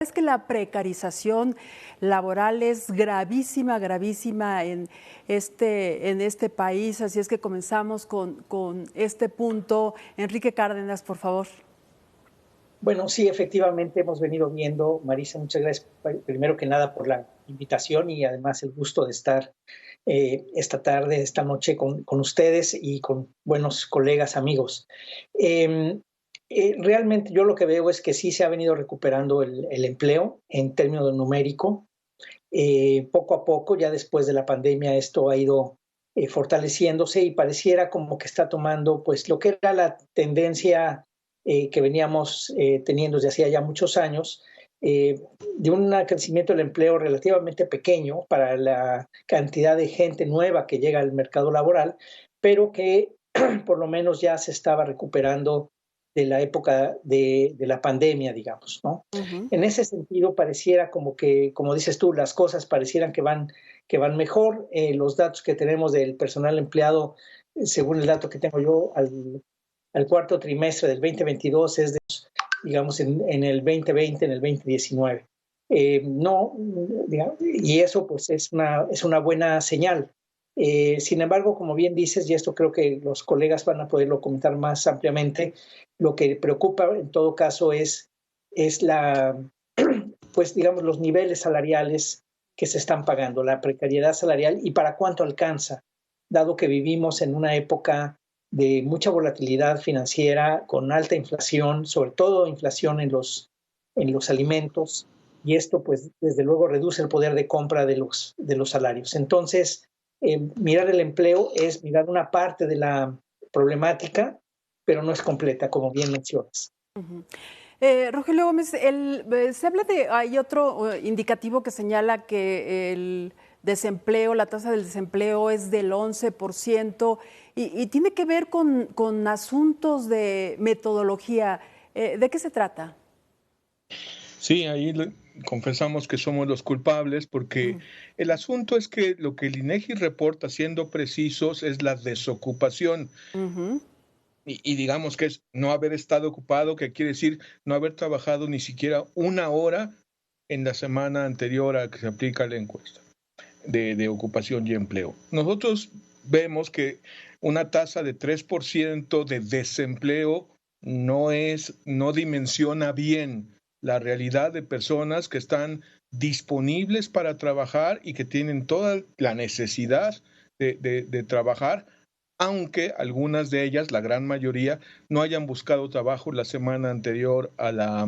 Es que la precarización laboral es gravísima, gravísima en este país, así es que comenzamos con este punto. Enrique Cárdenas, por favor. Bueno, sí, efectivamente hemos venido viendo, Marisa, muchas gracias primero que nada por la invitación y además el gusto de estar esta tarde, esta noche con ustedes y con buenos colegas, amigos. Realmente yo lo que veo es que sí se ha venido recuperando el empleo en términos numérico. Poco a poco, ya después de la pandemia, esto ha ido fortaleciéndose y pareciera como que está tomando pues lo que era la tendencia que veníamos teniendo desde hacía ya muchos años, de un crecimiento del empleo relativamente pequeño para la cantidad de gente nueva que llega al mercado laboral, pero que por lo menos ya se estaba recuperando de la época de la pandemia, digamos, ¿no? Uh-huh. En ese sentido, pareciera como que, como dices tú, las cosas parecieran que van mejor. Los datos que tenemos del personal empleado, según el dato que tengo yo, al cuarto trimestre del 2022 es de, digamos, en el 2020, en el 2019. No, digamos, y eso pues es una buena señal. Sin embargo, como bien dices, y esto creo que los colegas van a poderlo comentar más ampliamente, lo que preocupa en todo caso es pues digamos, los niveles salariales que se están pagando, la precariedad salarial y para cuánto alcanza, dado que vivimos en una época de mucha volatilidad financiera, con alta inflación, sobre todo inflación en los alimentos, y esto pues desde luego reduce el poder de compra de los salarios. Entonces, mirar el empleo es mirar una parte de la problemática, pero no es completa, como bien mencionas. Uh-huh. Rogelio Gómez, se habla hay otro indicativo que señala que el desempleo, la tasa del desempleo es del 11% y tiene que ver con asuntos de metodología. ¿De qué se trata? Sí, ahí confesamos que somos los culpables porque el asunto es que lo que el INEGI reporta, siendo precisos, es la desocupación. Uh-huh. Y digamos que es no haber estado ocupado, que quiere decir no haber trabajado ni siquiera una hora en la semana anterior a que se aplica la encuesta de ocupación y empleo. Nosotros vemos que una tasa de 3% de desempleo no dimensiona bien la realidad de personas que están disponibles para trabajar y que tienen toda la necesidad de trabajar, aunque algunas de ellas, la gran mayoría, no hayan buscado trabajo la semana anterior a la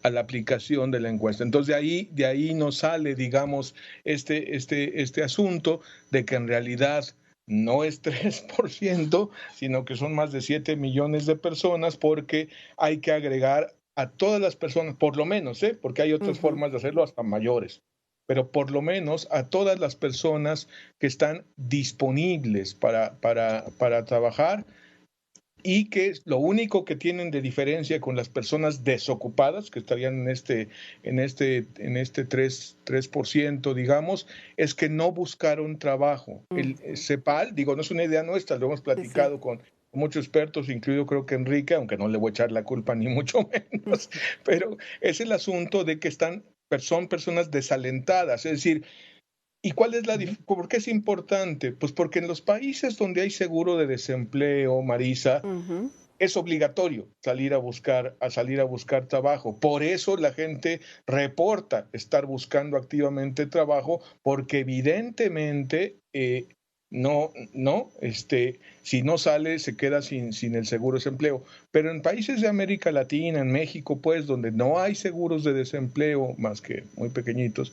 aplicación de la encuesta. Entonces de ahí nos sale, digamos, este asunto de que en realidad no es 3%, sino que son más de 7 millones de personas, porque hay que agregar a todas las personas, por lo menos, porque hay otras formas de hacerlo hasta mayores, pero por lo menos a todas las personas que están disponibles para trabajar y que lo único que tienen de diferencia con las personas desocupadas, que estarían en este 3%, digamos, es que no buscaron trabajo. El CEPAL, digo, no es una idea nuestra, lo hemos platicado con muchos expertos, incluido creo que Enrique, aunque no le voy a echar la culpa ni mucho menos, pero es el asunto de que son personas desalentadas, es decir, ¿y cuál es por qué es importante? Pues porque en los países donde hay seguro de desempleo, Marisa, es obligatorio salir a buscar trabajo. Por eso la gente reporta estar buscando activamente trabajo, porque evidentemente si no sale se queda sin el seguro de desempleo. Pero en países de América Latina, en México, pues, donde no hay seguros de desempleo, más que muy pequeñitos,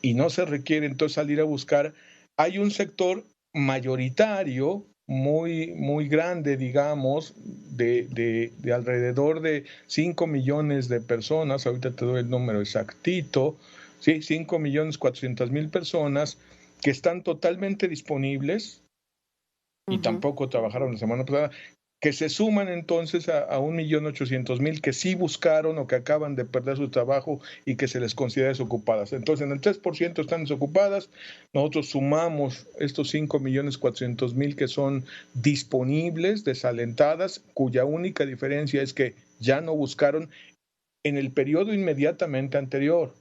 y no se requiere entonces salir a buscar, hay un sector mayoritario muy, muy grande, digamos, de alrededor de 5 millones de personas, ahorita te doy el número exactito, ¿sí? 5.400.000 personas que están totalmente disponibles y tampoco trabajaron la semana pasada, que se suman entonces a 1.800.000 que sí buscaron o que acaban de perder su trabajo y que se les considera desocupadas. Entonces, en el 3% están desocupadas, nosotros sumamos estos 5.400.000 que son disponibles, desalentadas, cuya única diferencia es que ya no buscaron, en el periodo inmediatamente anterior.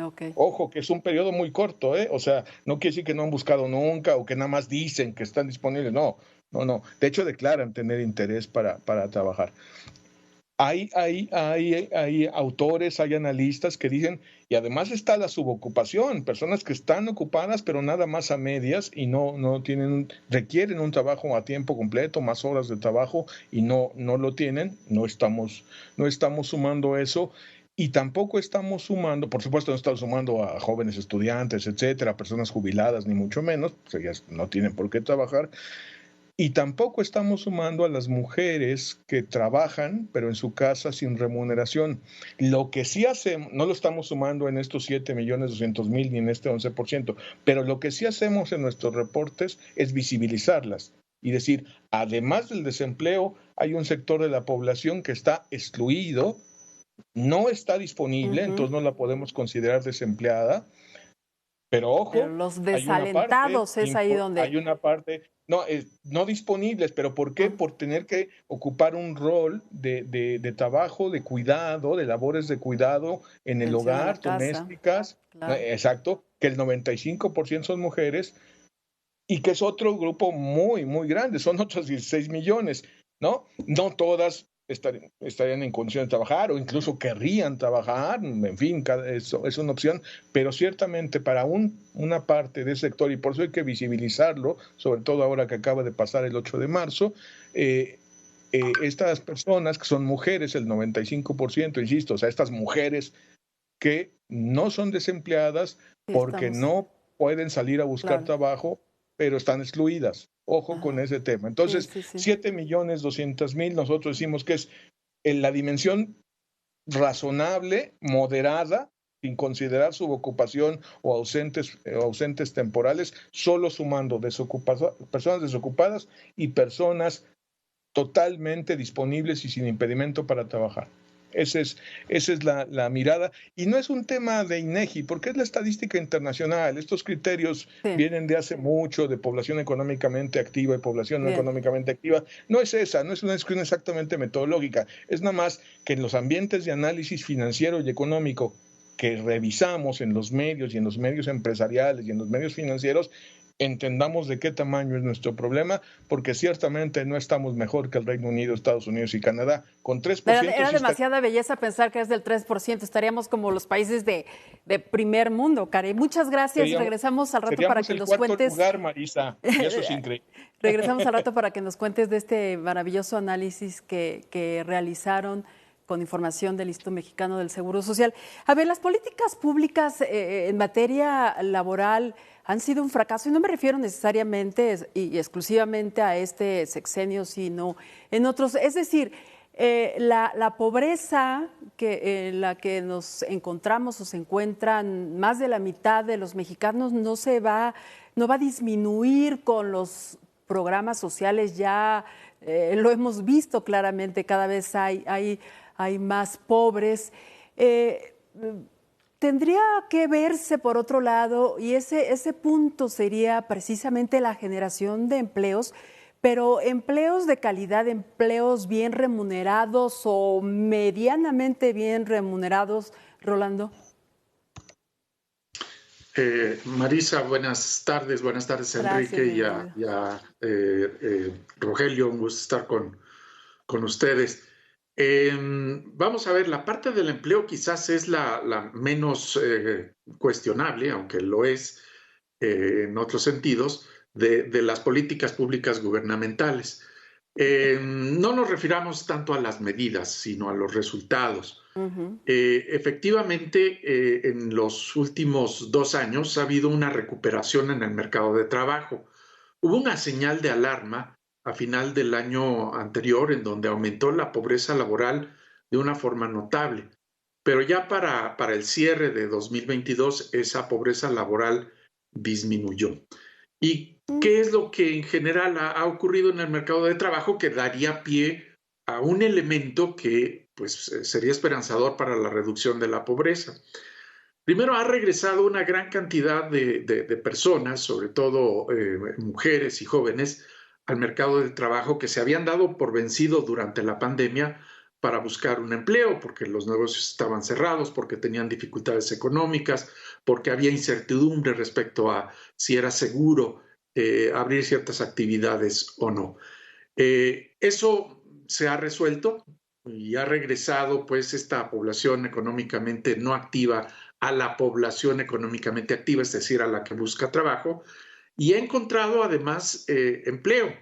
Okay. Ojo, que es un periodo muy corto, ¿eh? O sea, no quiere decir que no han buscado nunca o que nada más dicen que están disponibles. No, no, no. De hecho, declaran tener interés para trabajar. Hay autores, hay analistas que dicen, y además está la subocupación, personas que están ocupadas pero nada más a medias y no requieren un trabajo a tiempo completo, más horas de trabajo y no lo tienen, no estamos sumando eso. Y tampoco estamos sumando, por supuesto no estamos sumando a jóvenes estudiantes, etcétera, personas jubiladas, ni mucho menos, pues ellas no tienen por qué trabajar. Y tampoco estamos sumando a las mujeres que trabajan, pero en su casa sin remuneración. Lo que sí hacemos, no lo estamos sumando en estos 7.200.000 ni en este 11%, pero lo que sí hacemos en nuestros reportes es visibilizarlas y decir, además del desempleo, hay un sector de la población que está excluido, no está disponible, entonces no la podemos considerar desempleada. Pero ojo, los desalentados es ahí donde... Hay una parte, no disponibles, pero ¿por qué? Por tener que ocupar un rol de trabajo, de cuidado, de labores de cuidado en el hogar, domésticas, claro. Exacto, que el 95% son mujeres y que es otro grupo muy, muy grande, son otros 16 millones, ¿no? No todas estarían en condiciones de trabajar o incluso querrían trabajar, en fin, eso es una opción, pero ciertamente para una parte del sector, y por eso hay que visibilizarlo, sobre todo ahora que acaba de pasar el 8 de marzo, estas personas que son mujeres, el 95%, insisto, o sea, estas mujeres que no son desempleadas porque no pueden salir a buscar trabajo, pero están excluidas. Ojo con ese tema. Entonces, 7.200.000, nosotros decimos que es la dimensión razonable, moderada, sin considerar subocupación o ausentes temporales, solo sumando personas desocupadas y personas totalmente disponibles y sin impedimento para trabajar. Esa es la mirada. Y no es un tema de INEGI, porque es la estadística internacional. Estos criterios vienen de hace mucho, de población económicamente activa y población no económicamente activa. No es esa, no es una discusión exactamente metodológica. Es nada más que en los ambientes de análisis financiero y económico que revisamos en los medios y en los medios empresariales y en los medios financieros, entendamos de qué tamaño es nuestro problema, porque ciertamente no estamos mejor que el Reino Unido, Estados Unidos y Canadá. Con 3%... Era demasiada belleza pensar que es del 3%. Estaríamos como los países de primer mundo, Karen. Muchas gracias. Regresamos al rato para que nos cuentes... lugar, Marisa. Eso es increíble. Regresamos al rato para que nos cuentes de este maravilloso análisis que realizaron con información del Instituto Mexicano del Seguro Social. A ver, las políticas públicas en materia laboral han sido un fracaso, y no me refiero necesariamente y exclusivamente a este sexenio, sino en otros. Es decir, la pobreza en la que nos encontramos o se encuentran más de la mitad de los mexicanos no va a disminuir con los programas sociales. Ya lo hemos visto claramente, cada vez hay más pobres. Tendría que verse por otro lado, y ese punto sería precisamente la generación de empleos, pero empleos de calidad, empleos bien remunerados o medianamente bien remunerados, Rolando. Marisa, buenas tardes, Enrique. Gracias, y a Rogelio, un gusto estar con ustedes. Vamos a ver, la parte del empleo quizás es la menos cuestionable, aunque lo es en otros sentidos, de las políticas públicas gubernamentales. No nos refiramos tanto a las medidas, sino a los resultados. Efectivamente, en los últimos 2 años ha habido una recuperación en el mercado de trabajo. Hubo una señal de alarma a final del año anterior, en donde aumentó la pobreza laboral de una forma notable. Pero ya para el cierre de 2022, esa pobreza laboral disminuyó. ¿Y qué es lo que en general ha ocurrido en el mercado de trabajo que daría pie a un elemento que pues, sería esperanzador para la reducción de la pobreza? Primero, ha regresado una gran cantidad de personas, sobre todo mujeres y jóvenes, al mercado de trabajo que se habían dado por vencido durante la pandemia para buscar un empleo, porque los negocios estaban cerrados, porque tenían dificultades económicas, porque había incertidumbre respecto a si era seguro abrir ciertas actividades o no. Eso se ha resuelto y ha regresado pues esta población económicamente no activa a la población económicamente activa, es decir, a la que busca trabajo, y ha encontrado además empleo.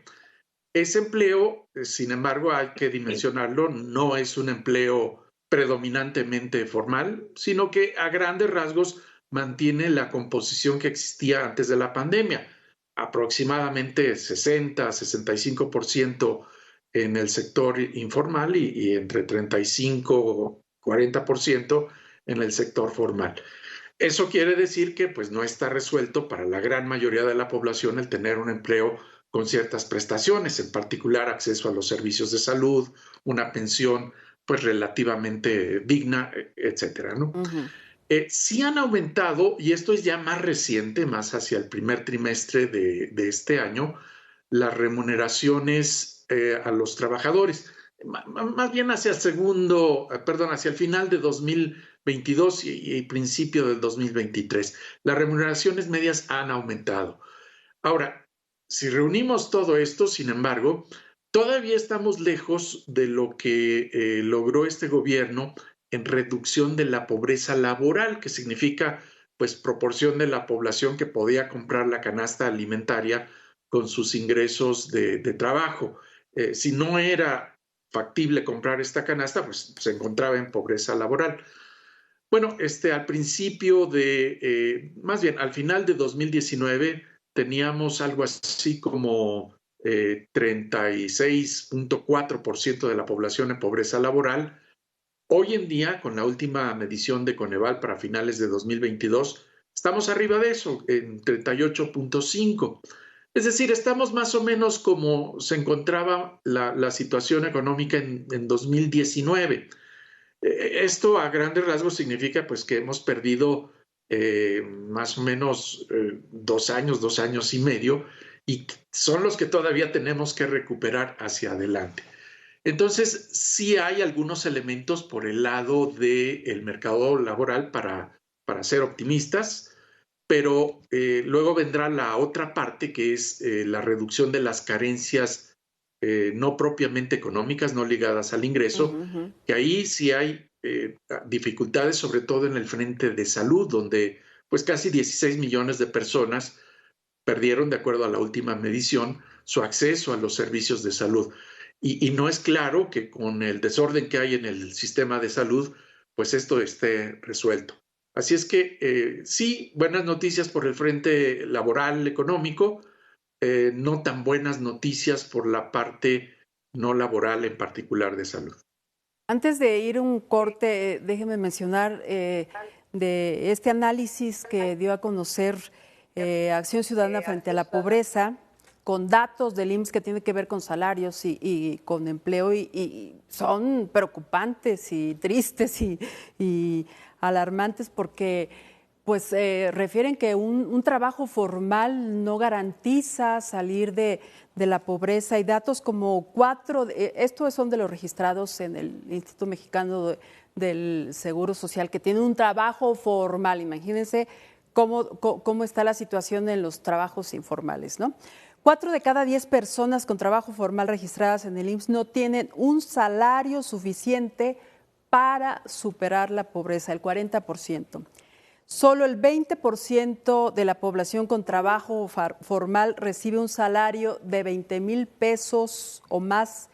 Ese empleo, sin embargo, hay que dimensionarlo, no es un empleo predominantemente formal, sino que a grandes rasgos mantiene la composición que existía antes de la pandemia, aproximadamente 60-65% en el sector informal y entre 35-40% en el sector formal. Eso quiere decir que pues, no está resuelto para la gran mayoría de la población el tener un empleo con ciertas prestaciones, en particular acceso a los servicios de salud, una pensión pues relativamente digna, etcétera, ¿no? Sí han aumentado, y esto es ya más reciente, más hacia el primer trimestre de este año, las remuneraciones a los trabajadores, más bien hacia el final de 2022 y principio del 2023. Las remuneraciones medias han aumentado. Ahora, si reunimos todo esto, sin embargo, todavía estamos lejos de lo que logró este gobierno en reducción de la pobreza laboral, que significa pues proporción de la población que podía comprar la canasta alimentaria con sus ingresos de trabajo. Si no era factible comprar esta canasta, pues se encontraba en pobreza laboral. Bueno, al principio más bien al final de 2019, teníamos algo así como 36.4% de la población en pobreza laboral. Hoy en día, con la última medición de Coneval para finales de 2022, estamos arriba de eso, en 38.5%. Es decir, estamos más o menos como se encontraba la situación económica en 2019. Esto a grandes rasgos significa pues, que hemos perdido más o menos 2 años y medio, y son los que todavía tenemos que recuperar hacia adelante. Entonces, sí hay algunos elementos por el lado del mercado laboral para ser optimistas, pero luego vendrá la otra parte, que es la reducción de las carencias no propiamente económicas, no ligadas al ingreso, que ahí sí hay dificultades, sobre todo en el frente de salud, donde pues casi 16 millones de personas perdieron, de acuerdo a la última medición, su acceso a los servicios de salud. Y no es claro que con el desorden que hay en el sistema de salud, pues esto esté resuelto. Así es que sí, buenas noticias por el frente laboral, económico, no tan buenas noticias por la parte no laboral, en particular de salud. Antes de ir un corte, déjeme mencionar de este análisis que dio a conocer Acción Ciudadana frente a la pobreza, con datos del IMSS que tiene que ver con salarios y con empleo, y son preocupantes y tristes y alarmantes, porque pues refieren que un trabajo formal no garantiza salir de la pobreza. Hay datos como estos son de los registrados en el Instituto Mexicano del Seguro Social, que tienen un trabajo formal. Imagínense cómo está la situación en los trabajos informales, ¿no? 4 de cada 10 personas con trabajo formal registradas en el IMSS no tienen un salario suficiente para superar la pobreza, el 40%. Solo el 20% de la población con trabajo formal recibe un salario de 20,000 pesos o más,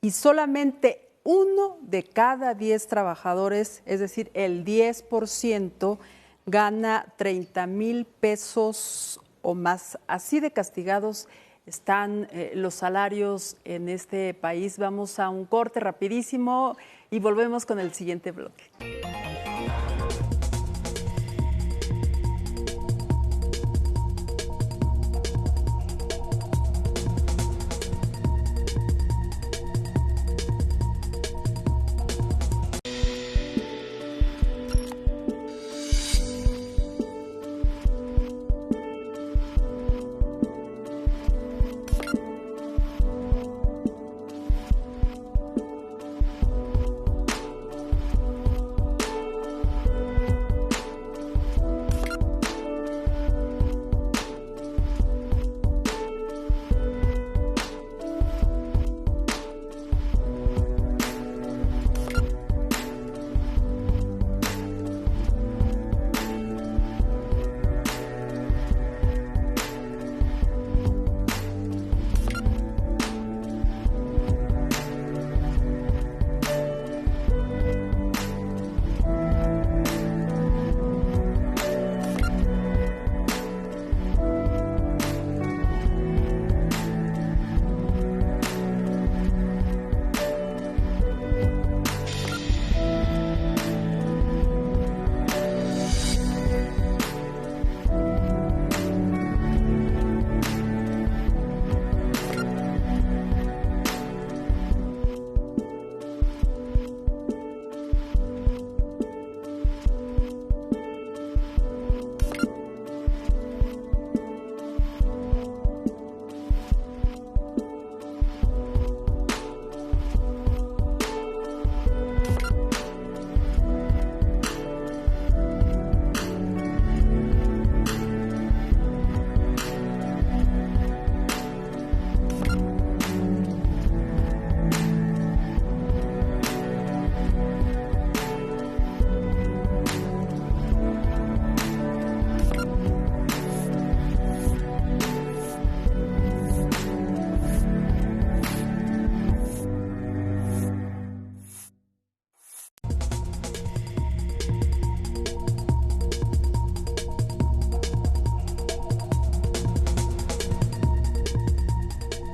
y solamente 1 de cada 10 trabajadores, es decir, el 10%, gana 30,000 pesos o más. Así de castigados están los salarios en este país. Vamos a un corte rapidísimo y volvemos con el siguiente bloque.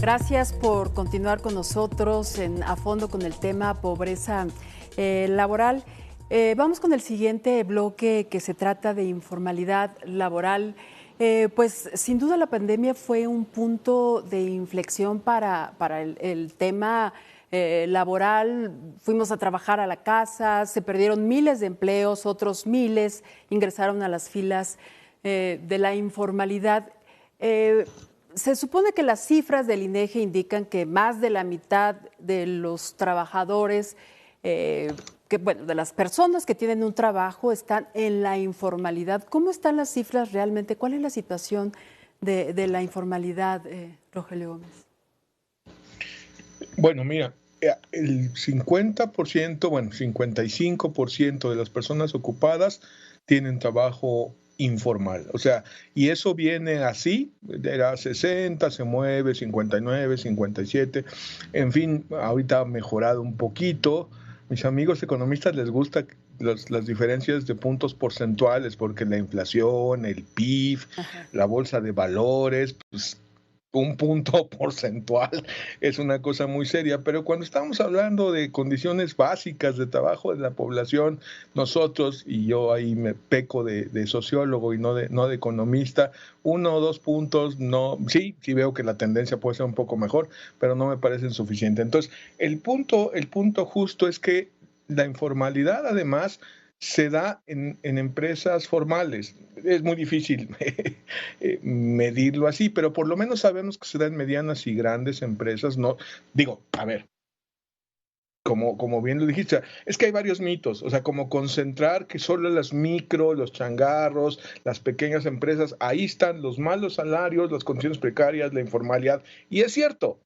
Gracias por continuar con nosotros a fondo con el tema pobreza laboral. Vamos con el siguiente bloque que se trata de informalidad laboral. Pues sin duda la pandemia fue un punto de inflexión para el tema laboral. Fuimos a trabajar a la casa, se perdieron miles de empleos, otros miles ingresaron a las filas de la informalidad. Se supone que las cifras del INEGI indican que más de la mitad de los trabajadores, de las personas que tienen un trabajo están en la informalidad. ¿Cómo están las cifras realmente? ¿Cuál es la situación de la informalidad, Rogelio Gómez? Bueno, mira, el 50%, 55% de las personas ocupadas tienen trabajo informal, o sea, y eso viene así, era 60, se mueve, 59, 57, en fin, ahorita ha mejorado un poquito. Mis amigos economistas les gusta las diferencias de puntos porcentuales porque la inflación, el PIB, la bolsa de valores, pues un punto porcentual es una cosa muy seria, pero cuando estamos hablando de condiciones básicas de trabajo de la población, nosotros, y yo ahí me peco de sociólogo y no de economista, 1 o 2 puntos, no, sí veo que la tendencia puede ser un poco mejor, pero no me parecen suficientes. Entonces, el punto justo es que la informalidad además se da en empresas formales. Es muy difícil medirlo así, pero por lo menos sabemos que se da en medianas y grandes empresas. No, digo, a ver, como bien lo dijiste, es que hay varios mitos, o sea, como concentrar que solo las micro, los changarros, las pequeñas empresas, ahí están los malos salarios, las condiciones precarias, la informalidad, y es cierto.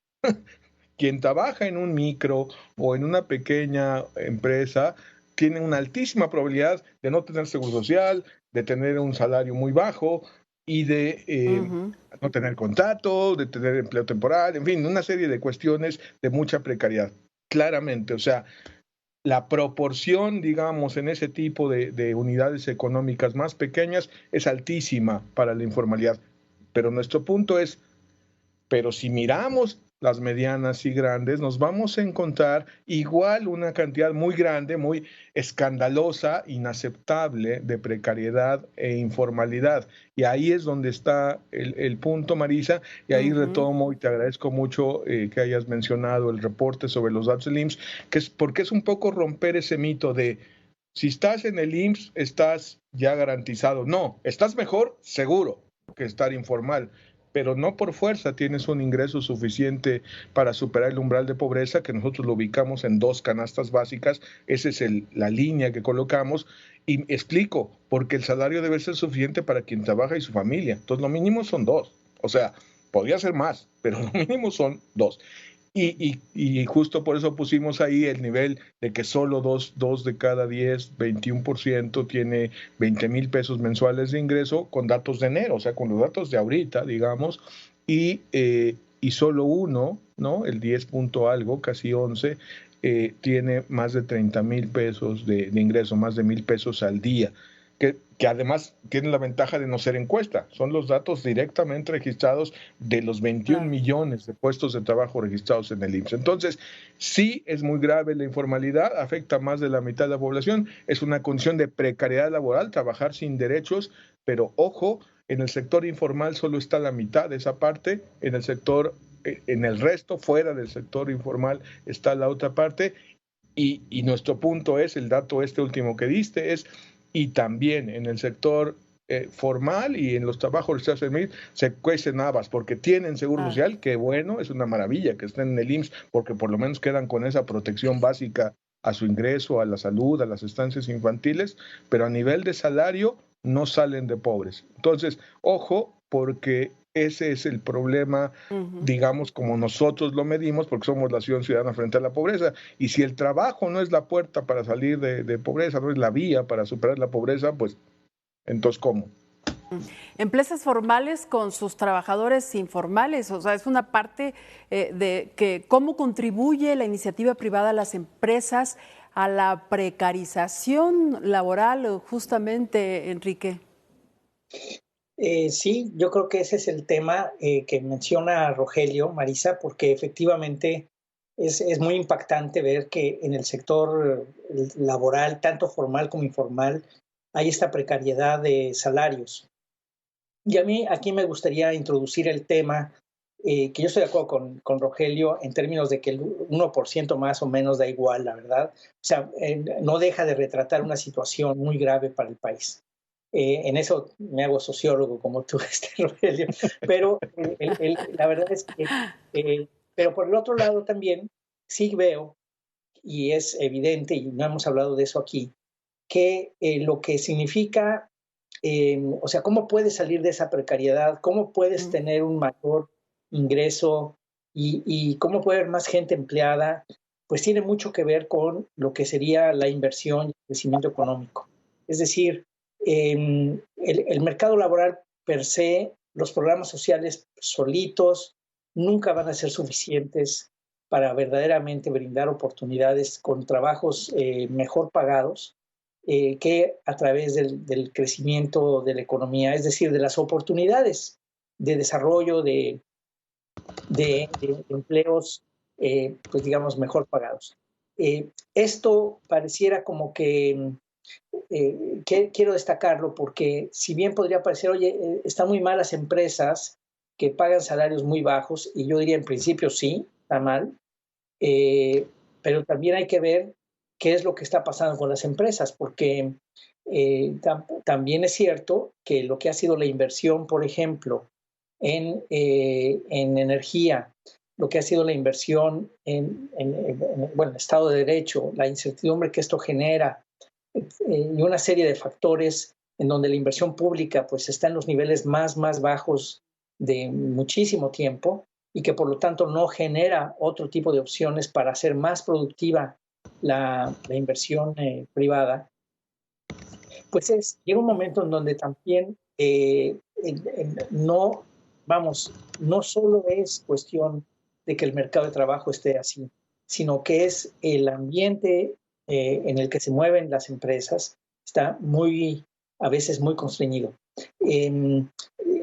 Quien trabaja en un micro o en una pequeña empresa tiene una altísima probabilidad de no tener seguro social, de tener un salario muy bajo y de no tener contrato, de tener empleo temporal, en fin, una serie de cuestiones de mucha precariedad. Claramente, o sea, la proporción, digamos, en ese tipo de unidades económicas más pequeñas es altísima para la informalidad. Pero nuestro punto es, pero si miramos las medianas y grandes, nos vamos a encontrar igual una cantidad muy grande, muy escandalosa, inaceptable de precariedad e informalidad. Y ahí es donde está el punto, Marisa, y ahí retomo y te agradezco mucho que hayas mencionado el reporte sobre los datos del IMSS, porque es un poco romper ese mito de si estás en el IMSS, estás ya garantizado. No, estás mejor, seguro, que estar informal, pero no por fuerza tienes un ingreso suficiente para superar el umbral de pobreza, que nosotros lo ubicamos en 2 canastas básicas. Esa es la línea que colocamos. Y explico, porque el salario debe ser suficiente para quien trabaja y su familia. Entonces, lo mínimo son 2. O sea, podría ser más, pero lo mínimo son 2. Y justo por eso pusimos ahí el nivel de que solo 2 de cada 10, 21% tiene 20,000 pesos mensuales de ingreso con datos de enero, o sea, con los datos de ahorita, digamos, y solo 1, ¿no? El 10 punto algo, casi 11, tiene más de 30,000 pesos de ingreso, más de 1,000 pesos al día. Que además tienen la ventaja de no ser encuesta, son los datos directamente registrados de los 21 millones de puestos de trabajo registrados en el IMSS. Entonces, sí es muy grave la informalidad, afecta a más de la mitad de la población, es una condición de precariedad laboral, trabajar sin derechos, pero ojo, en el sector informal solo está la mitad de esa parte, en el resto, fuera del sector informal, está la otra parte, y nuestro punto es, el dato último que diste es, y también en el sector formal y en los trabajos registrados en el IMSS se cuecen habas porque tienen seguro social, que bueno, es una maravilla que estén en el IMSS porque por lo menos quedan con esa protección básica a su ingreso, a la salud, a las estancias infantiles, pero a nivel de salario no salen de pobres. Entonces, ojo, porque ese es el problema, digamos, como nosotros lo medimos, porque somos la acción ciudadana frente a la pobreza. Y si el trabajo no es la puerta para salir de pobreza, no es la vía para superar la pobreza, pues, entonces, ¿cómo? Empresas formales con sus trabajadores informales, o sea, es una parte de que cómo contribuye la iniciativa privada a las empresas a la precarización laboral, justamente, Enrique. Sí, yo creo que ese es el tema que menciona Rogelio, Marisa, porque efectivamente es muy impactante ver que en el sector laboral, tanto formal como informal, hay esta precariedad de salarios. Y a mí aquí me gustaría introducir el tema, que yo estoy de acuerdo con Rogelio en términos de que el 1% más o menos da igual, la verdad. O sea, no deja de retratar una situación muy grave para el país. En eso me hago sociólogo como tú, Rogelio, pero la verdad es que, pero por el otro lado también sí veo, y es evidente, y no hemos hablado de eso aquí, que lo que significa, o sea, cómo puedes salir de esa precariedad, cómo puedes tener un mayor ingreso y cómo puede haber más gente empleada, pues tiene mucho que ver con lo que sería la inversión y el crecimiento económico. Es decir, el mercado laboral per se, los programas sociales solitos, nunca van a ser suficientes para verdaderamente brindar oportunidades con trabajos mejor pagados que a través del crecimiento de la economía, es decir, de las oportunidades de desarrollo de empleos, pues digamos, mejor pagados. Esto pareciera como que quiero destacarlo porque si bien podría parecer, oye, están muy mal las empresas que pagan salarios muy bajos, y yo diría en principio sí, está mal, pero también hay que ver qué es lo que está pasando con las empresas, porque también es cierto que lo que ha sido la inversión, por ejemplo, en energía, lo que ha sido la inversión bueno, Estado de Derecho, la incertidumbre que esto genera, y una serie de factores en donde la inversión pública pues está en los niveles más bajos de muchísimo tiempo, y que por lo tanto no genera otro tipo de opciones para hacer más productiva la inversión privada, pues llega un momento en donde también no, vamos, no solo es cuestión de que el mercado de trabajo esté así, sino que es el ambiente en el que se mueven las empresas, está a veces muy constreñido.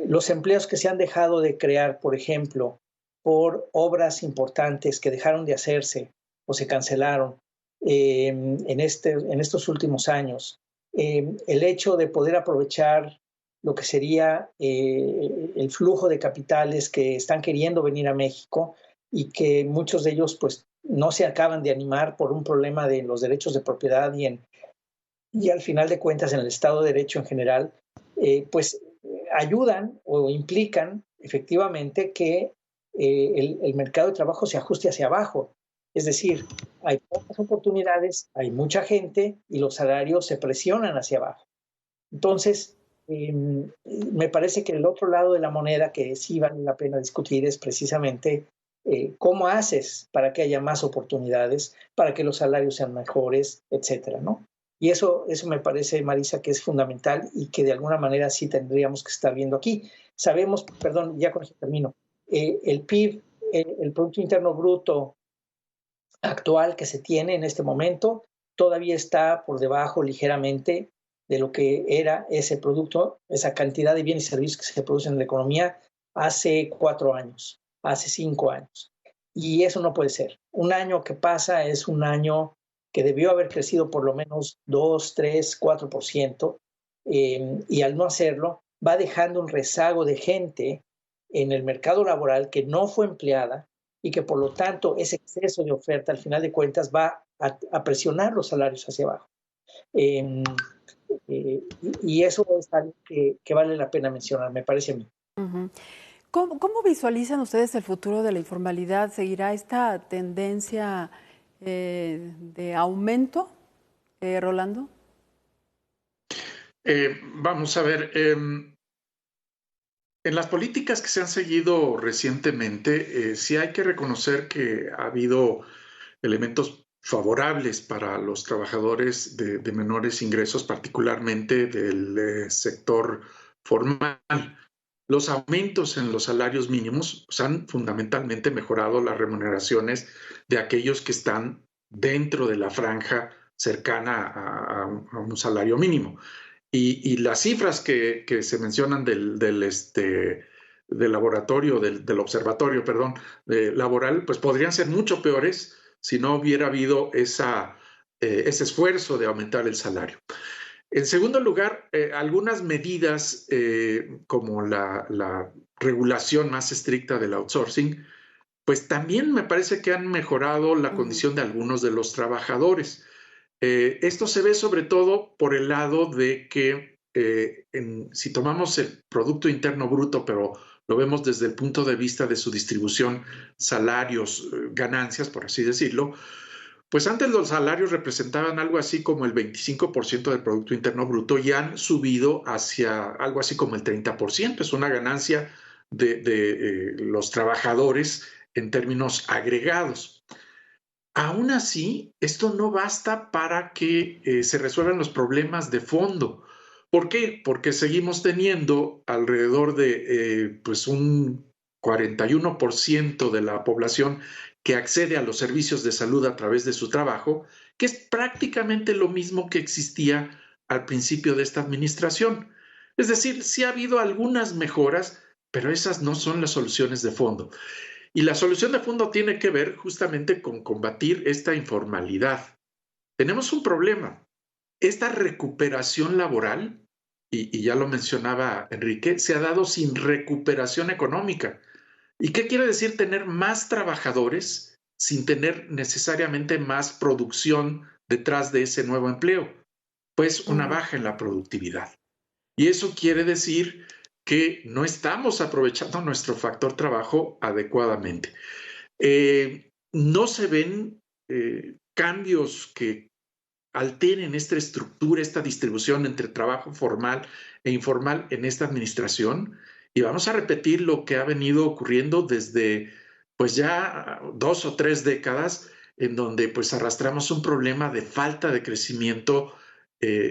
Los empleos que se han dejado de crear, por ejemplo, por obras importantes que dejaron de hacerse o se cancelaron en estos últimos años, el hecho de poder aprovechar lo que sería el flujo de capitales que están queriendo venir a México, y que muchos de ellos pues no se acaban de animar por un problema de los derechos de propiedad y al final de cuentas en el Estado de Derecho en general, pues ayudan o implican efectivamente que el mercado de trabajo se ajuste hacia abajo. Es decir, hay pocas oportunidades, hay mucha gente y los salarios se presionan hacia abajo. Entonces, me parece que el otro lado de la moneda que sí vale la pena discutir es precisamente cómo haces para que haya más oportunidades, para que los salarios sean mejores, etcétera, ¿no? Y eso me parece, Marisa, que es fundamental y que de alguna manera sí tendríamos que estar viendo aquí. Sabemos, perdón, ya con eso termino, el PIB, el Producto Interno Bruto actual que se tiene en este momento, todavía está por debajo ligeramente de lo que era ese producto, esa cantidad de bienes y servicios que se producen en la economía hace 4 años, hace 5 años. Y eso no puede ser. Un año que pasa es un año que debió haber crecido por lo menos 2, 3, 4%, y al no hacerlo, va dejando un rezago de gente en el mercado laboral que no fue empleada, y que por lo tanto ese exceso de oferta al final de cuentas va a presionar los salarios hacia abajo. Y eso es algo que vale la pena mencionar, me parece a mí. Uh-huh. ¿Cómo visualizan ustedes el futuro de la informalidad? ¿Seguirá esta tendencia de aumento, Rolando? Vamos a ver, en las políticas que se han seguido recientemente, sí hay que reconocer que ha habido elementos favorables para los trabajadores de menores ingresos, particularmente del sector formal. Los aumentos en los salarios mínimos han fundamentalmente mejorado las remuneraciones de aquellos que están dentro de la franja cercana a un salario mínimo. Y las cifras que se mencionan del laboratorio, del observatorio, perdón, laboral, pues podrían ser mucho peores si no hubiera habido ese esfuerzo de aumentar el salario. En segundo lugar, algunas medidas como la regulación más estricta del outsourcing, pues también me parece que han mejorado la condición de algunos de los trabajadores. Esto se ve sobre todo por el lado de que si tomamos el Producto Interno Bruto, pero lo vemos desde el punto de vista de su distribución, salarios, ganancias, por así decirlo, pues antes los salarios representaban algo así como el 25% del Producto Interno Bruto y han subido hacia algo así como el 30%. Es una ganancia de los trabajadores en términos agregados. Aún así, esto no basta para que se resuelvan los problemas de fondo. ¿Por qué? Porque seguimos teniendo alrededor de pues un 41% de la población que accede a los servicios de salud a través de su trabajo, que es prácticamente lo mismo que existía al principio de esta administración. Es decir, sí ha habido algunas mejoras, pero esas no son las soluciones de fondo. Y la solución de fondo tiene que ver justamente con combatir esta informalidad. Tenemos un problema. Esta recuperación laboral, y ya lo mencionaba Enrique, se ha dado sin recuperación económica. ¿Y qué quiere decir tener más trabajadores sin tener necesariamente más producción detrás de ese nuevo empleo? Pues una baja en la productividad. Y eso quiere decir que no estamos aprovechando nuestro factor trabajo adecuadamente. No se ven cambios que alteren esta estructura, esta distribución entre trabajo formal e informal en esta administración. Y vamos a repetir lo que ha venido ocurriendo desde pues ya 2 o 3 décadas, en donde pues arrastramos un problema de falta de crecimiento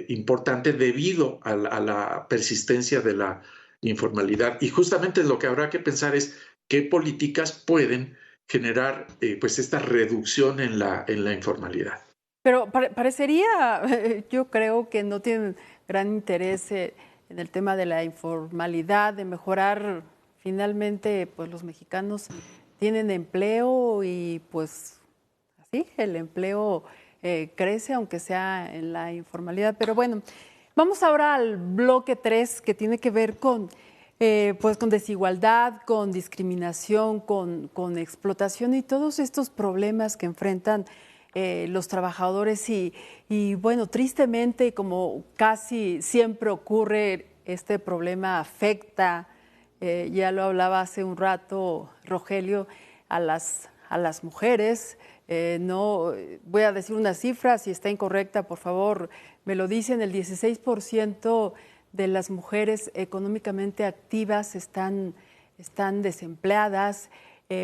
importante debido a la persistencia de la informalidad. Y justamente lo que habrá que pensar es qué políticas pueden generar pues esta reducción en la informalidad. Pero parecería, yo creo que no tienen gran interés en el tema de la informalidad, de mejorar. Finalmente, pues los mexicanos tienen empleo y pues así, el empleo crece, aunque sea en la informalidad. Pero bueno, vamos ahora al bloque 3, que tiene que ver con, pues con desigualdad, con discriminación, con explotación y todos estos problemas que enfrentan los trabajadores y bueno, tristemente, como casi siempre ocurre, este problema afecta, ya lo hablaba hace un rato Rogelio, a las mujeres. No voy a decir una cifra, si está incorrecta, por favor, me lo dicen. El 16% de las mujeres económicamente activas están desempleadas.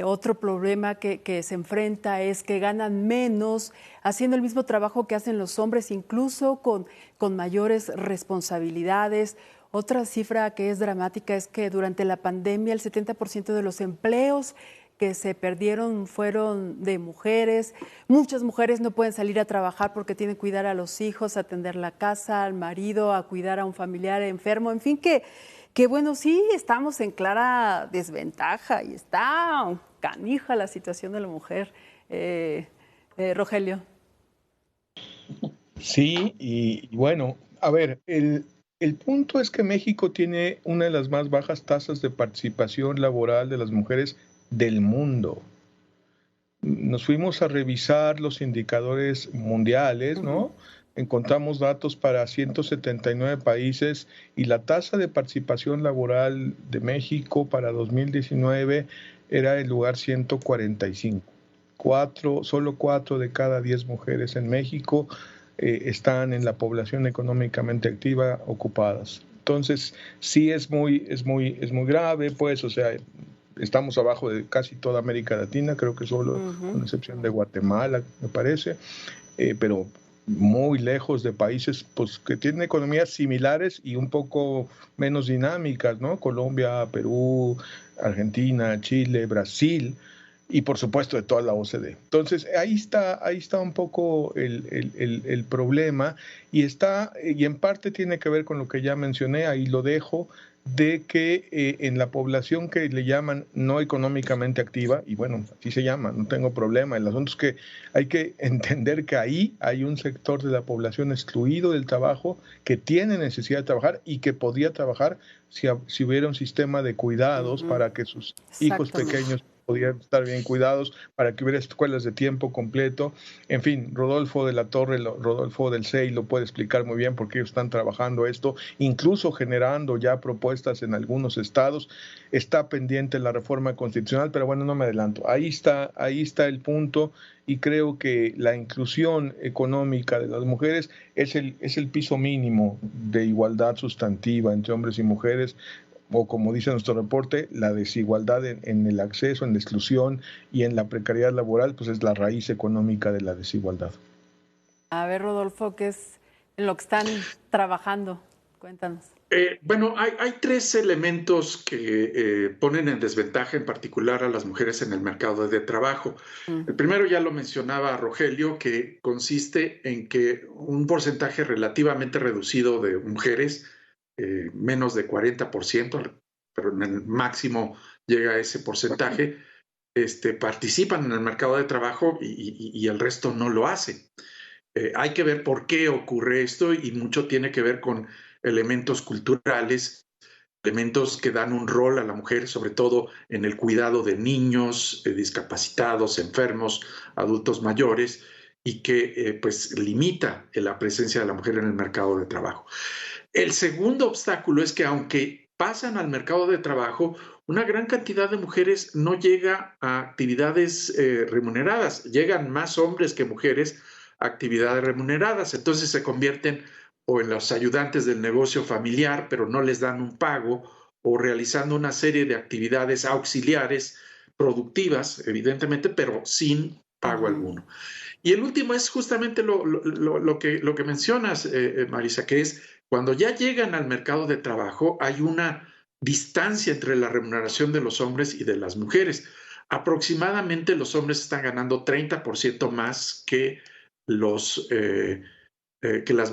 Otro problema que se enfrenta es que ganan menos haciendo el mismo trabajo que hacen los hombres, incluso con mayores responsabilidades. Otra cifra que es dramática es que durante la pandemia el 70% de los empleos que se perdieron fueron de mujeres. Muchas mujeres no pueden salir a trabajar porque tienen que cuidar a los hijos, atender la casa, al marido, a cuidar a un familiar enfermo, en fin, que bueno, sí estamos en clara desventaja y está canija la situación de la mujer. Rogelio. Sí, y bueno, a ver, el punto es que México tiene una de las más bajas tasas de participación laboral de las mujeres del mundo. Nos fuimos a revisar los indicadores mundiales, ¿no? Encontramos datos para 179 países y la tasa de participación laboral de México para 2019 era el lugar 145. Solo 4 de cada 10 mujeres en México están en la población económicamente activa ocupadas. Entonces, sí es muy grave, pues, o sea, estamos abajo de casi toda América Latina, creo que solo con excepción de Guatemala, me parece, pero muy lejos de países pues, que tienen economías similares y un poco menos dinámicas, ¿no? Colombia, Perú, Argentina, Chile, Brasil. y por supuesto de toda la OCDE. Entonces, ahí está un poco el problema, y en parte tiene que ver con lo que ya mencioné, ahí lo dejo, de que en la población que le llaman no económicamente activa, y bueno, así se llama, no tengo problema, el asunto es que hay que entender que ahí hay un sector de la población excluido del trabajo, que tiene necesidad de trabajar y que podría trabajar si hubiera un sistema de cuidados para que sus hijos pequeños pudieran estar bien cuidados, para que hubiera escuelas de tiempo completo. En fin, Rodolfo de la Torre, Rodolfo del CEI lo puede explicar muy bien, porque ellos están trabajando esto, incluso generando ya propuestas en algunos estados. Está pendiente la reforma constitucional, pero bueno, no me adelanto. Ahí está el punto, y creo que la inclusión económica de las mujeres es el piso mínimo de igualdad sustantiva entre hombres y mujeres, o como dice nuestro reporte, la desigualdad en el acceso, en la exclusión y en la precariedad laboral, pues es la raíz económica de la desigualdad. A ver, Rodolfo, ¿qué es en lo que están trabajando? Cuéntanos. Bueno, hay tres elementos que ponen en desventaja en particular a las mujeres en el mercado de trabajo. El primero ya lo mencionaba Rogelio, que consiste en que un porcentaje relativamente reducido de mujeres, menos de 40%, pero en el máximo llega a ese porcentaje, participan en el mercado de trabajo y el resto no lo hace. Hay que ver por qué ocurre esto, y mucho tiene que ver con elementos culturales, elementos que dan un rol a la mujer, sobre todo en el cuidado de niños, discapacitados, enfermos, adultos mayores, y que pues limita la presencia de la mujer en el mercado de trabajo. El segundo obstáculo es que, aunque pasan al mercado de trabajo, una gran cantidad de mujeres no llega a actividades remuneradas. Llegan más hombres que mujeres a actividades remuneradas. Entonces se convierten o en los ayudantes del negocio familiar, pero no les dan un pago, o realizando una serie de actividades auxiliares productivas, evidentemente, pero sin pago alguno. Y el último es justamente lo que mencionas, Marisa, que es cuando ya llegan al mercado de trabajo, hay una distancia entre la remuneración de los hombres y de las mujeres. Aproximadamente los hombres están ganando 30% más que las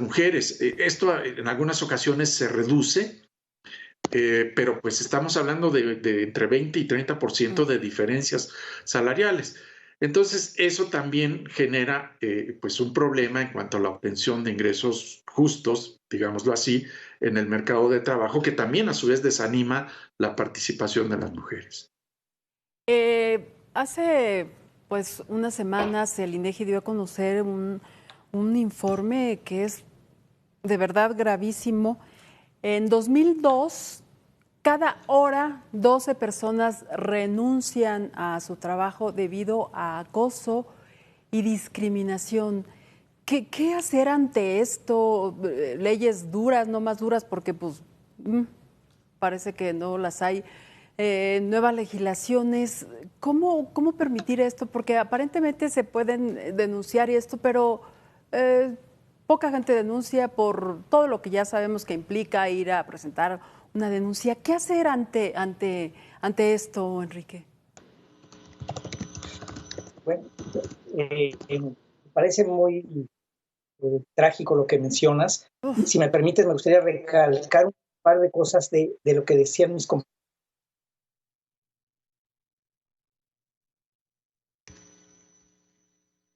mujeres. Esto en algunas ocasiones se reduce, pero pues estamos hablando de entre 20 y 30% de diferencias salariales. Entonces, eso también genera pues un problema en cuanto a la obtención de ingresos justos, digámoslo así, en el mercado de trabajo, que también a su vez desanima la participación de las mujeres. Hace pues unas semanas el INEGI dio a conocer un informe que es de verdad gravísimo. En 2002, cada hora 12 personas renuncian a su trabajo debido a acoso y discriminación. ¿Qué hacer ante esto? Leyes duras, no más duras, porque pues parece que no las hay. Nuevas legislaciones. ¿Cómo permitir esto? Porque aparentemente se pueden denunciar y esto, pero poca gente denuncia por todo lo que ya sabemos que implica ir a presentar una denuncia. ¿Qué hacer ante esto, Enrique? Bueno, me parece muy trágico lo que mencionas. Si me permites, me gustaría recalcar un par de cosas de lo que decían mis compañeros.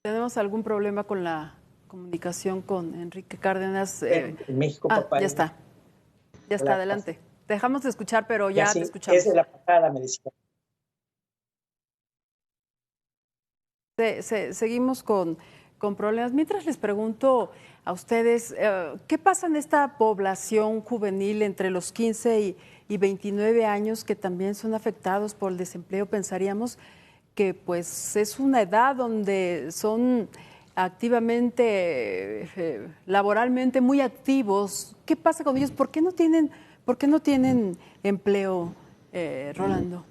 ¿Tenemos algún problema con la comunicación con Enrique Cárdenas? En México, papá. Ya está. Ya está, adelante. Dejamos de escuchar, pero ya te escuchamos. Es de la pasada, me decía. Seguimos con problemas. Mientras les pregunto a ustedes, ¿qué pasa en esta población juvenil entre los 15 y 29 años que también son afectados por el desempleo? Pensaríamos que pues es una edad donde son activamente, laboralmente muy activos. ¿Qué pasa con ellos? ¿Por qué no tienen empleo, Rolando?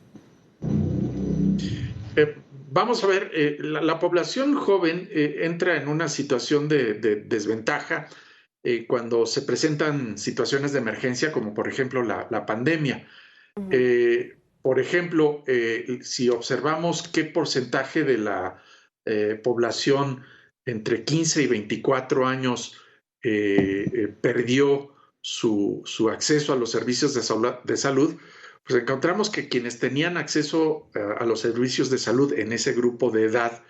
Vamos a ver, la población joven entra en una situación de desventaja cuando se presentan situaciones de emergencia, como por ejemplo la pandemia. Por ejemplo, si observamos qué porcentaje de la población entre 15 y 24 años perdió su acceso a los servicios de salud, pues encontramos que quienes tenían acceso a los servicios de salud en ese grupo de edad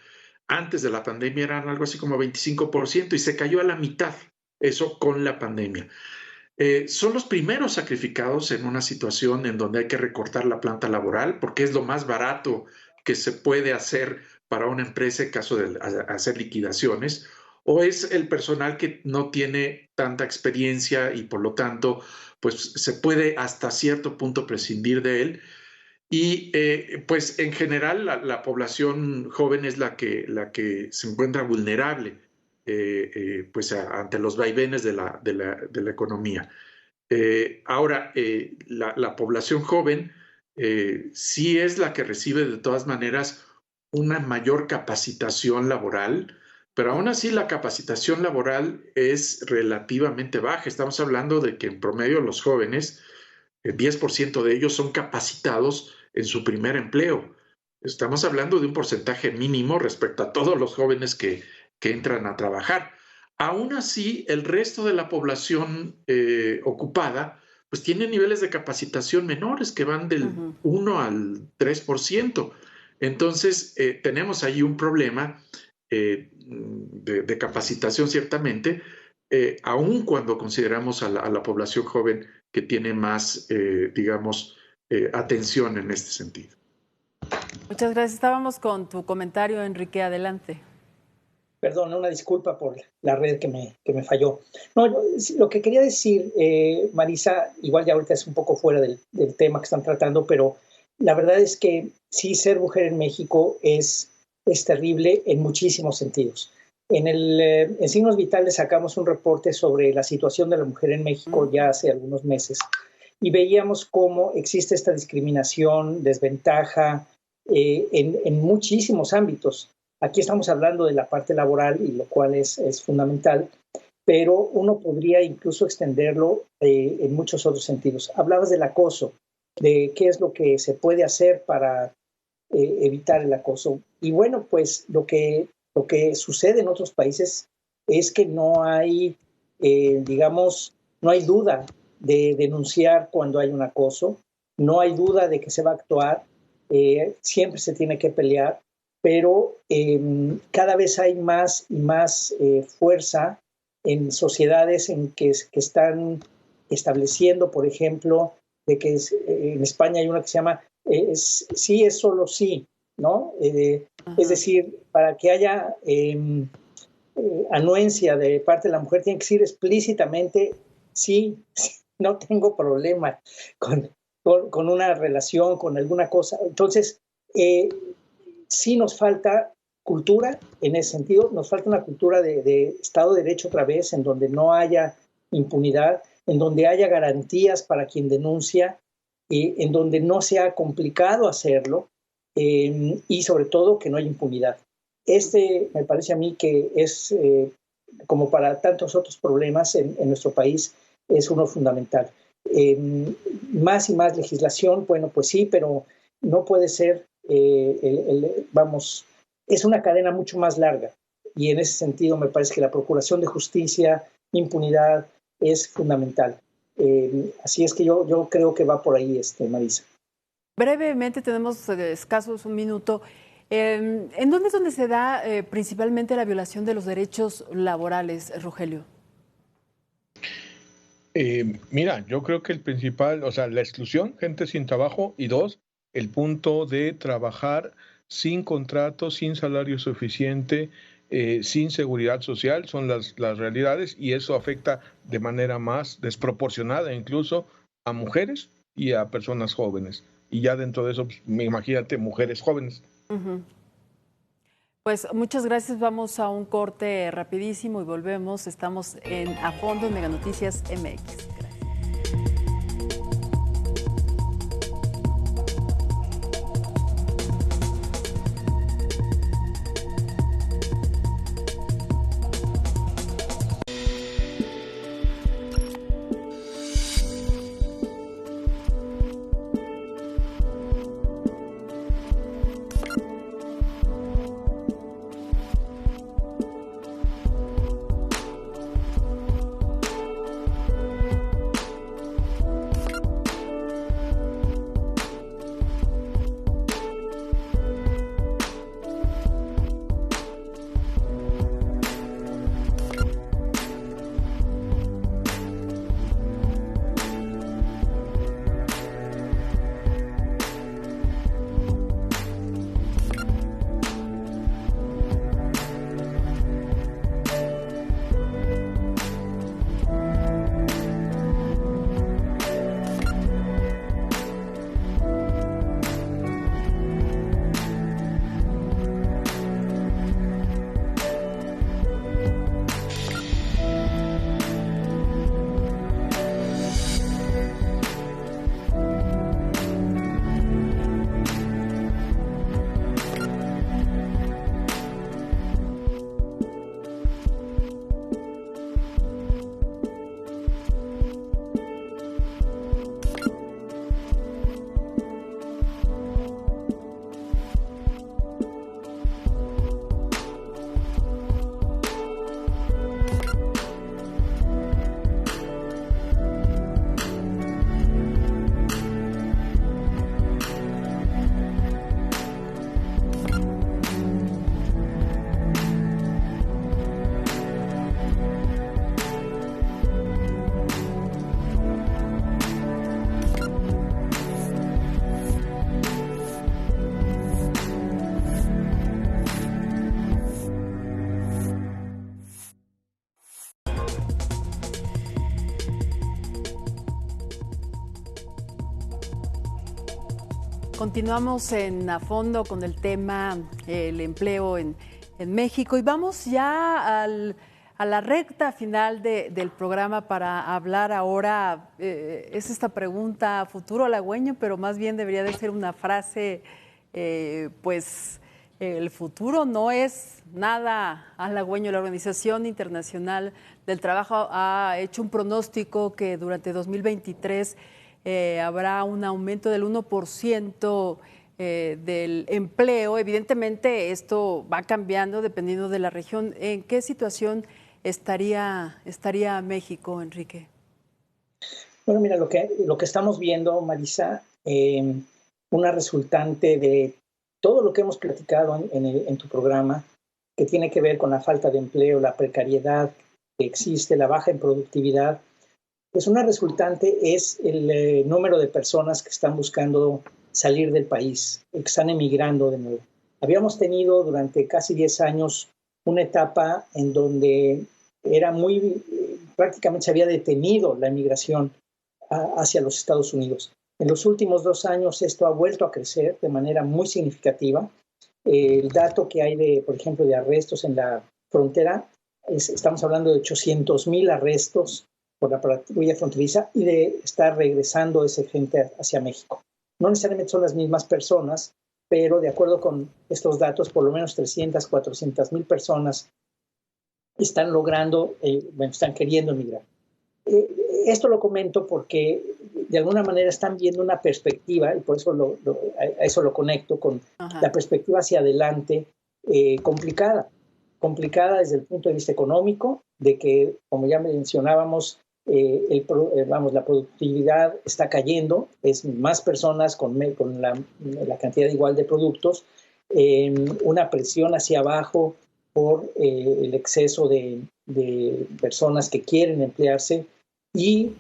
antes de la pandemia eran algo así como 25% y se cayó a la mitad, eso con la pandemia. Son los primeros sacrificados en una situación en donde hay que recortar la planta laboral porque es lo más barato que se puede hacer para una empresa en caso de hacer liquidaciones, o es el personal que no tiene tanta experiencia y por lo tanto pues se puede hasta cierto punto prescindir de él. Y pues en general la población joven es la que se encuentra vulnerable pues ante los vaivenes de la economía. Ahora, la población joven sí es la que recibe de todas maneras una mayor capacitación laboral, pero aún así la capacitación laboral es relativamente baja. Estamos hablando de que en promedio los jóvenes, el 10% de ellos son capacitados en su primer empleo. Estamos hablando de un porcentaje mínimo respecto a todos los jóvenes que entran a trabajar. Aún así, el resto de la población ocupada pues tiene niveles de capacitación menores que van del 1 al 3%. Entonces, tenemos ahí un problema de capacitación ciertamente, aun cuando consideramos a la población joven que tiene más, digamos, atención en este sentido. Muchas gracias. Estábamos con tu comentario, Enrique. Adelante. Perdón, una disculpa por la red que me falló. No, lo que quería decir, Marisa, igual ya ahorita es un poco fuera del tema que están tratando, pero la verdad es que sí, ser mujer en México es terrible en muchísimos sentidos. En Signos Vitales sacamos un reporte sobre la situación de la mujer en México ya hace algunos meses y veíamos cómo existe esta discriminación, desventaja en muchísimos ámbitos. Aquí estamos hablando de la parte laboral, y lo cual es fundamental, pero uno podría incluso extenderlo en muchos otros sentidos. Hablabas del acoso, de qué es lo que se puede hacer para evitar el acoso. Y bueno, pues lo que sucede en otros países es que no hay, digamos, no hay duda de denunciar cuando hay un acoso, no hay duda de que se va a actuar, siempre se tiene que pelear, pero cada vez hay más y más fuerza en sociedades en que están estableciendo, por ejemplo, de que en España hay una que se llama sí es solo sí, ¿no? Es decir, para que haya anuencia de parte de la mujer, tiene que decir explícitamente sí, no tengo problema con una relación, con alguna cosa. Entonces, sí nos falta cultura en ese sentido, nos falta una cultura de Estado de Derecho otra vez, en donde no haya impunidad, en donde haya garantías para quien denuncia, en donde no sea complicado hacerlo y sobre todo que no haya impunidad. Me parece a mí que es, como para tantos otros problemas en nuestro país, es uno fundamental. Más y más legislación, bueno, pues sí, pero no puede ser, es una cadena mucho más larga y en ese sentido me parece que la procuración de justicia, impunidad, es fundamental. Así es que yo creo que va por ahí, Marisa. Brevemente, tenemos escasos un minuto. ¿En dónde es donde se da principalmente la violación de los derechos laborales, Rogelio? Mira, yo creo que el principal, o sea, la exclusión, gente sin trabajo, y dos, el punto de trabajar sin contrato, sin salario suficiente, sin seguridad social, son las realidades, y eso afecta de manera más desproporcionada incluso a mujeres y a personas jóvenes. Y ya dentro de eso, pues, imagínate, mujeres jóvenes. Uh-huh. Pues muchas gracias, vamos a un corte rapidísimo y volvemos. Estamos A Fondo en Mega Noticias MX. Continuamos a fondo con el tema el empleo en México y vamos ya a la recta final del programa para hablar ahora, es esta pregunta futuro halagüeño, pero más bien debería de ser una frase, pues el futuro no es nada halagüeño. La Organización Internacional del Trabajo ha hecho un pronóstico que durante 2023 habrá un aumento del 1% del empleo. Evidentemente esto va cambiando dependiendo de la región. ¿En qué situación estaría México, Enrique? Bueno, mira, lo que estamos viendo, Marisa, una resultante de todo lo que hemos platicado en tu programa, que tiene que ver con la falta de empleo, la precariedad que existe, la baja en productividad, pues una resultante es el número de personas que están buscando salir del país, que están emigrando de nuevo. Habíamos tenido durante casi 10 años una etapa en donde prácticamente se había detenido la emigración hacia los Estados Unidos. En los últimos 2 años esto ha vuelto a crecer de manera muy significativa. El dato que hay, por ejemplo, de arrestos en la frontera, estamos hablando de 800,000 arrestos por la patrulla fronteriza y de estar regresando esa gente hacia México. No necesariamente son las mismas personas, pero de acuerdo con estos datos, por lo menos 300, 400,000 personas están están queriendo emigrar. Esto lo comento porque de alguna manera están viendo una perspectiva, y por eso a eso lo conecto con la perspectiva hacia adelante, complicada desde el punto de vista económico, de que, como ya mencionábamos, la productividad está cayendo, es más personas con la cantidad igual de productos, una presión hacia abajo por el exceso de personas que quieren emplearse y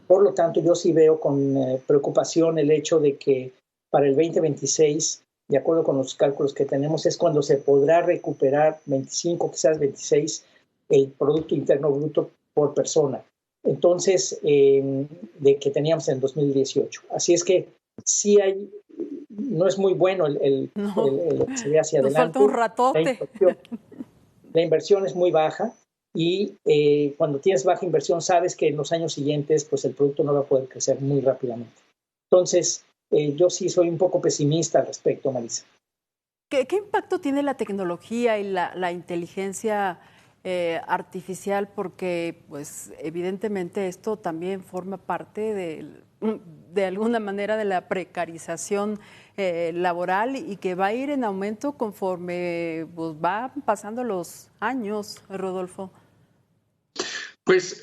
por lo tanto yo sí veo con preocupación el hecho de que para el 2026, de acuerdo con los cálculos que tenemos, es cuando se podrá recuperar 25, quizás 26, el Producto Interno Bruto por persona. Entonces, de que teníamos en 2018. Así es que sí no es muy bueno el que se ve hacia nos adelante. Falta un ratote. La inversión es muy baja y cuando tienes baja inversión sabes que en los años siguientes pues el producto no va a poder crecer muy rápidamente. Entonces, yo sí soy un poco pesimista al respecto, Marisa. ¿Qué impacto tiene la tecnología y la inteligencia artificial? Porque, pues, evidentemente esto también forma parte de alguna manera de la precarización laboral y que va a ir en aumento conforme pues, va pasando los años, Rodolfo. Pues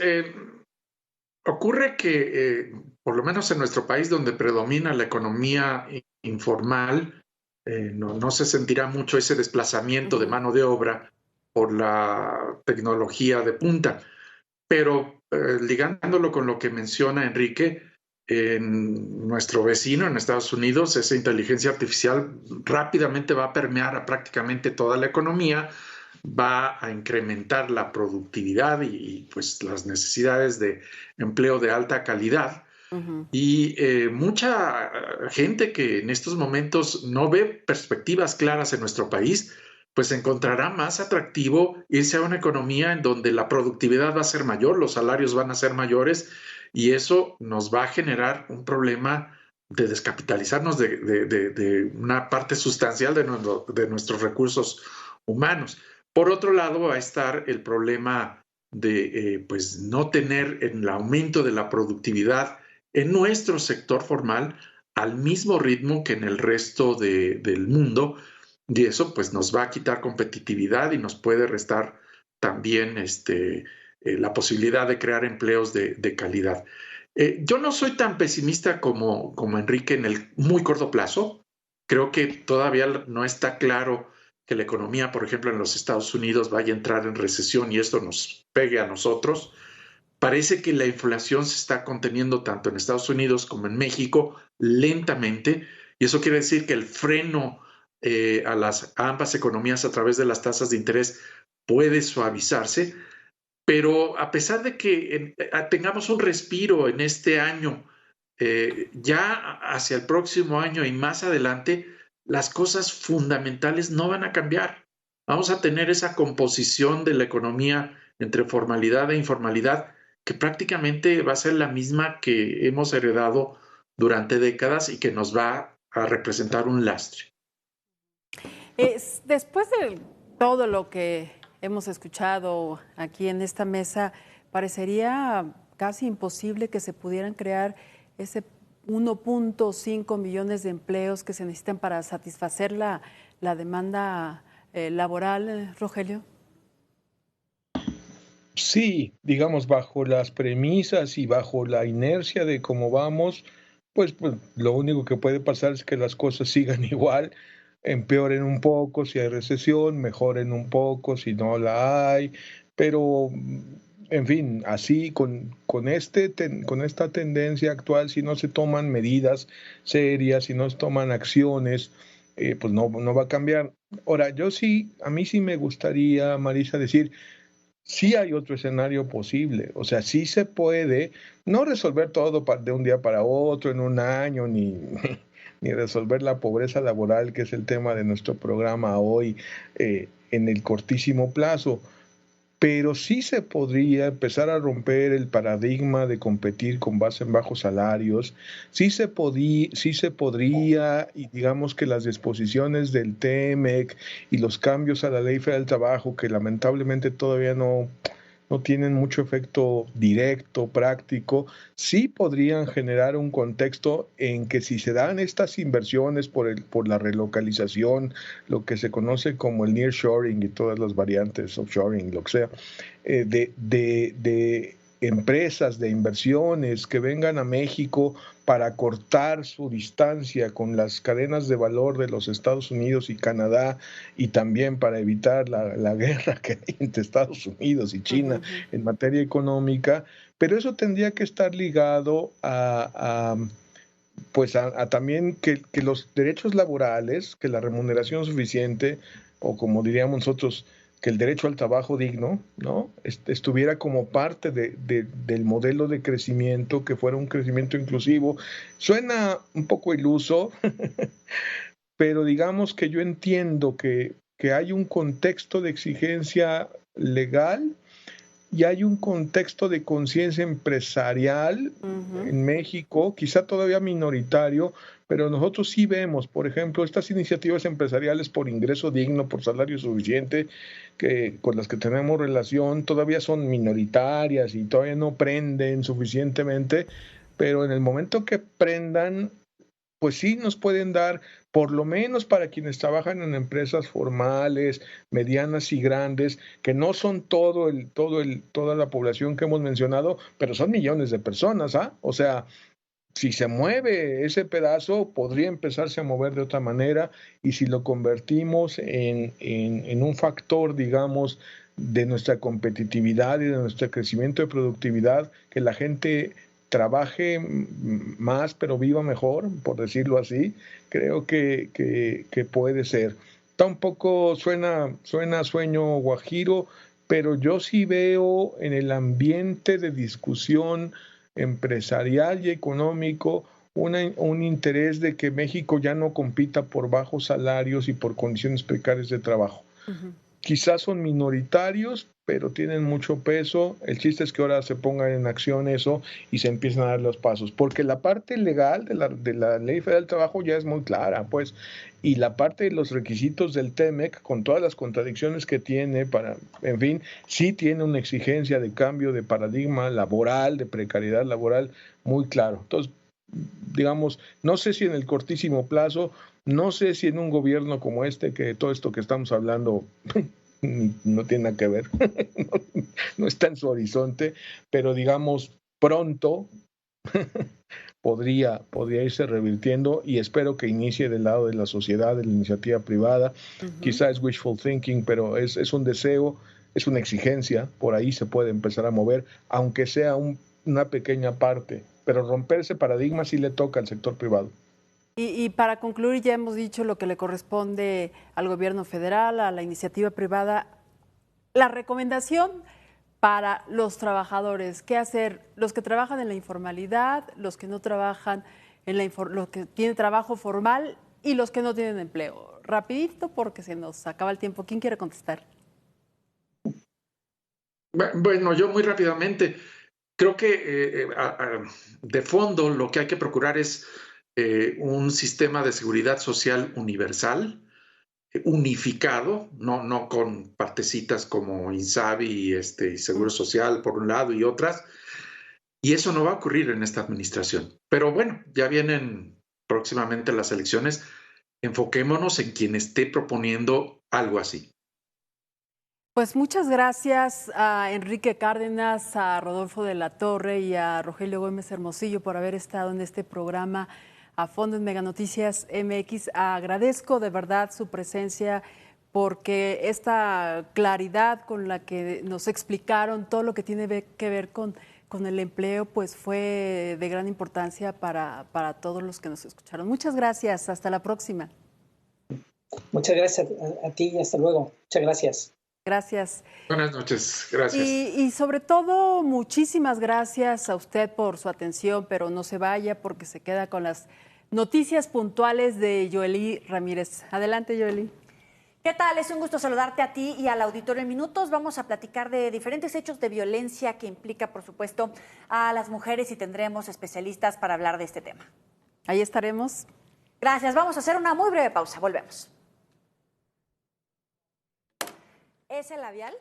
ocurre que, por lo menos en nuestro país, donde predomina la economía informal, no se sentirá mucho ese desplazamiento de mano de obra por la tecnología de punta. Pero ligándolo con lo que menciona Enrique, en nuestro vecino, en Estados Unidos, esa inteligencia artificial rápidamente va a permear a prácticamente toda la economía, va a incrementar la productividad y pues las necesidades de empleo de alta calidad. Y mucha gente que en estos momentos no ve perspectivas claras en nuestro país, pues encontrará más atractivo irse a una economía en donde la productividad va a ser mayor, los salarios van a ser mayores y eso nos va a generar un problema de descapitalizarnos de una parte sustancial de nuestros recursos humanos. Por otro lado, va a estar el problema de pues no tener el aumento de la productividad en nuestro sector formal al mismo ritmo que en el resto del mundo, y eso pues nos va a quitar competitividad y nos puede restar también la posibilidad de crear empleos de calidad. Yo no soy tan pesimista como Enrique en el muy corto plazo. Creo que todavía no está claro que la economía, por ejemplo, en los Estados Unidos vaya a entrar en recesión y esto nos pegue a nosotros. Parece que la inflación se está conteniendo tanto en Estados Unidos como en México lentamente, y eso quiere decir que el freno a ambas economías a través de las tasas de interés puede suavizarse, pero a pesar de que tengamos un respiro en este año ya hacia el próximo año y más adelante, las cosas fundamentales no van a cambiar. Vamos a tener esa composición de la economía entre formalidad e informalidad que prácticamente va a ser la misma que hemos heredado durante décadas y que nos va a representar un lastre. Después de todo lo que hemos escuchado aquí en esta mesa, parecería casi imposible que se pudieran crear ese 1.5 millones de empleos que se necesitan para satisfacer la demanda laboral, Rogelio. Sí, digamos, bajo las premisas y bajo la inercia de cómo vamos, pues lo único que puede pasar es que las cosas sigan igual, empeoren un poco si hay recesión, mejoren un poco si no la hay, pero en fin, así con esta tendencia actual, si no se toman medidas serias, si no se toman acciones, pues no va a cambiar. Ahora, a mí sí me gustaría, Marisa, decir, sí hay otro escenario posible, o sea, sí se puede no resolver todo de un día para otro, en un año, ni, ni resolver la pobreza laboral, que es el tema de nuestro programa hoy, en el cortísimo plazo, pero sí se podría empezar a romper el paradigma de competir con base en bajos salarios, sí se podría, y digamos que las disposiciones del TEMEC y los cambios a la Ley Federal del Trabajo, que lamentablemente todavía no tienen mucho efecto directo, práctico, sí podrían generar un contexto en que si se dan estas inversiones por la relocalización, lo que se conoce como el nearshoring y todas las variantes, offshoring, lo que sea, de empresas, de inversiones que vengan a México para cortar su distancia con las cadenas de valor de los Estados Unidos y Canadá, y también para evitar la guerra que hay entre Estados Unidos y China en materia económica, pero eso tendría que estar ligado a también que los derechos laborales, que la remuneración suficiente, o como diríamos nosotros, que el derecho al trabajo digno, ¿no? Estuviera como parte del modelo de crecimiento, que fuera un crecimiento inclusivo. Suena un poco iluso, pero digamos que yo entiendo que hay un contexto de exigencia legal y hay un contexto de conciencia empresarial en México, quizá todavía minoritario, pero nosotros sí vemos, por ejemplo, estas iniciativas empresariales por ingreso digno, por salario suficiente, que con las que tenemos relación, todavía son minoritarias y todavía no prenden suficientemente, pero en el momento que prendan, pues sí nos pueden dar, por lo menos para quienes trabajan en empresas formales, medianas y grandes, que no son toda la población que hemos mencionado, pero son millones de personas, ¿ah? O sea, si se mueve ese pedazo, podría empezarse a mover de otra manera, y si lo convertimos en un factor, digamos, de nuestra competitividad y de nuestro crecimiento de productividad, que la gente trabaje más pero viva mejor, por decirlo así, creo que puede ser. Tampoco suena sueño guajiro, pero yo sí veo en el ambiente de discusión empresarial y económico un interés de que México ya no compita por bajos salarios y por condiciones precarias de trabajo. Quizás son minoritarios, pero tienen mucho peso. El chiste es que ahora se ponga en acción eso y se empiecen a dar los pasos, porque la parte legal de la Ley Federal del Trabajo ya es muy clara, pues, y la parte de los requisitos del TEMEC, con todas las contradicciones que tiene, en fin, sí tiene una exigencia de cambio de paradigma laboral, de precariedad laboral muy claro. Entonces, digamos, no sé si en el cortísimo plazo, no sé si en un gobierno como este, que todo esto que estamos hablando no tiene nada que ver, no está en su horizonte, pero digamos pronto podría irse revirtiendo, y espero que inicie del lado de la sociedad, de la iniciativa privada. Quizá es wishful thinking, pero es un deseo, es una exigencia, por ahí se puede empezar a mover, aunque sea una pequeña parte, pero romper ese paradigma sí le toca al sector privado. Y para concluir, ya hemos dicho lo que le corresponde al gobierno federal, a la iniciativa privada. La recomendación para los trabajadores. ¿Qué hacer? Los que trabajan en la informalidad, los que no trabajan los que tienen trabajo formal y los que no tienen empleo. Rapidito porque se nos acaba el tiempo. ¿Quién quiere contestar? Bueno, yo muy rápidamente. Creo que de fondo lo que hay que procurar es un sistema de seguridad social universal, unificado, no con partecitas como INSABI y Seguro Social por un lado y otras. Y eso no va a ocurrir en esta administración. Pero bueno, ya vienen próximamente las elecciones. Enfoquémonos en quien esté proponiendo algo así. Pues muchas gracias a Enrique Cárdenas, a Rodolfo de la Torre y a Rogelio Gómez Hermosillo por haber estado en este programa a fondo en Mega Noticias MX. Agradezco de verdad su presencia porque esta claridad con la que nos explicaron todo lo que tiene que ver con el empleo, pues fue de gran importancia para todos los que nos escucharon. Muchas gracias, hasta la próxima. Muchas gracias a ti y hasta luego. Muchas gracias. Gracias. Buenas noches, gracias. Y sobre todo, muchísimas gracias a usted por su atención, pero no se vaya porque se queda con las noticias puntuales de Yoely Ramírez. Adelante, Yoely. ¿Qué tal? Es un gusto saludarte a ti y al auditorio. En minutos vamos a platicar de diferentes hechos de violencia que implica, por supuesto, a las mujeres y tendremos especialistas para hablar de este tema. Ahí estaremos. Gracias. Vamos a hacer una muy breve pausa. Volvemos. ¿Es el labial?